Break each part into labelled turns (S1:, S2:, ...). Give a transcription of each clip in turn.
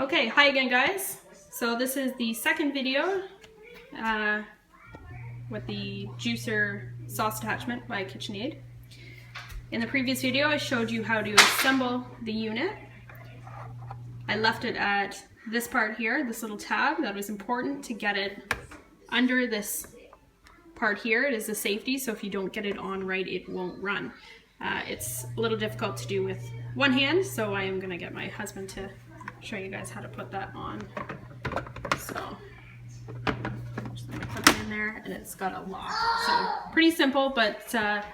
S1: Okay, hi again guys. So this is the second video with the juicer sauce attachment by KitchenAid. In the previous video I showed you how to assemble the unit. I left it at this part here, this little tab. That was important to get it under this part here. It is a safety, so if you don't get it on right, it won't run. It's a little difficult to do with one hand, so I am going to get my husband to show you guys how to put that on. So just going to put it in there, and it's got a lock. So pretty simple, but it's a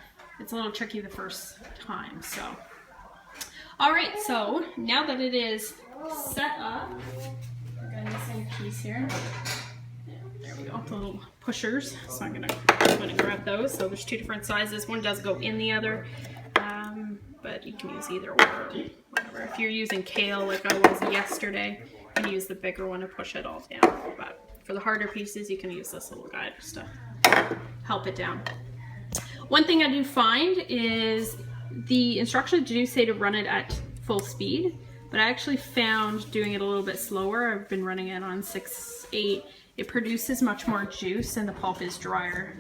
S1: little tricky the first time. So alright, so now that it is set up, I've got a missing piece here. There we go, the little pushers. So I'm going to grab those. So there's two different sizes. One does go in the other, but you can use either or whatever. If you're using kale like I was yesterday, you can use the bigger one to push it all down. But for the harder pieces, you can use this little guy just to help it down. One thing I do find is the instructions do say to run it at full speed, but I actually found doing it a little bit slower. I've been running it on 6-8. It produces much more juice and the pulp is drier.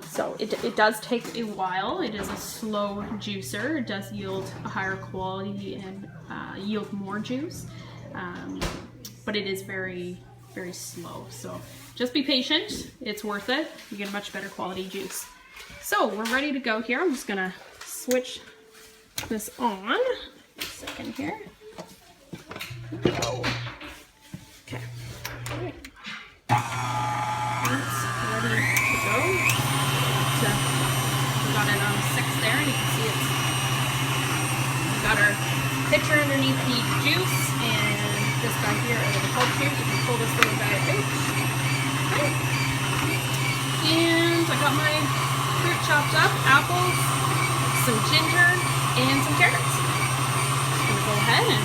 S1: So it does take a while. It is a slow juicer. It does yield a higher quality and yield more juice, but it is very, very slow. So just be patient. It's worth it. You get a much better quality juice. So we're ready to go here. I'm just gonna switch this on. A second here. Go. Okay. It's ready to go. So we got it on 6 there, and you can see it's. We got our pitcher underneath the juice, and this guy here under the pulp here. You can pull this little guy out. Okay. And I got my fruit chopped up, apples, some ginger, and some carrots. Just gonna go ahead and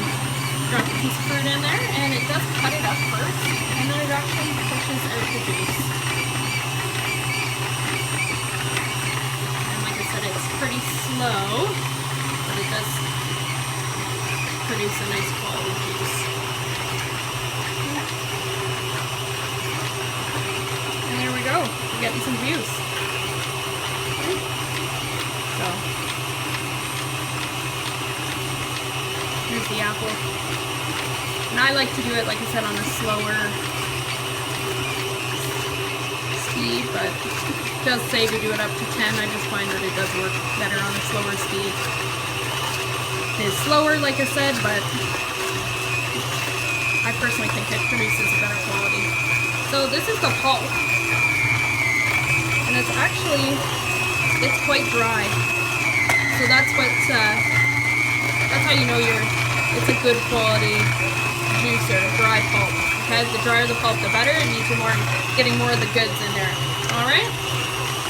S1: drop a piece of fruit in there, and it does cut it up first, and then it actually pushes out the juice. And like I said, it's pretty slow, but it does produce a nice quality juice. And there we go, we're getting some juice. So, here's the apple. And I like to do it, like I said, on a slower speed, but it does say to do it up to 10. I just find that it does work better on a slower speed. It is slower, like I said, but I personally think it produces a better quality. So this is the pulp. And it's actually, it's quite dry. So that's what, that's how you know it's a good quality juicer, dry pulp. Okay, the drier the pulp, the better. It means you're getting more of the goods in there. All right,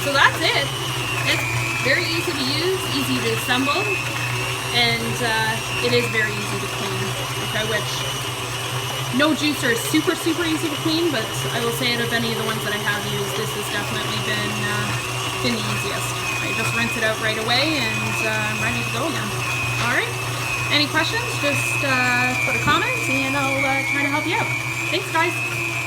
S1: so that's it. It's very easy to use, easy to assemble, and it is very easy to clean. Okay, which no juicer is super easy to clean, but I will say out of any of the ones that I have used, this has definitely been the easiest. I just rinse it out right away, and I'm ready to go again. All right. Any questions, just put a comment and I'll try to help you out. Thanks guys.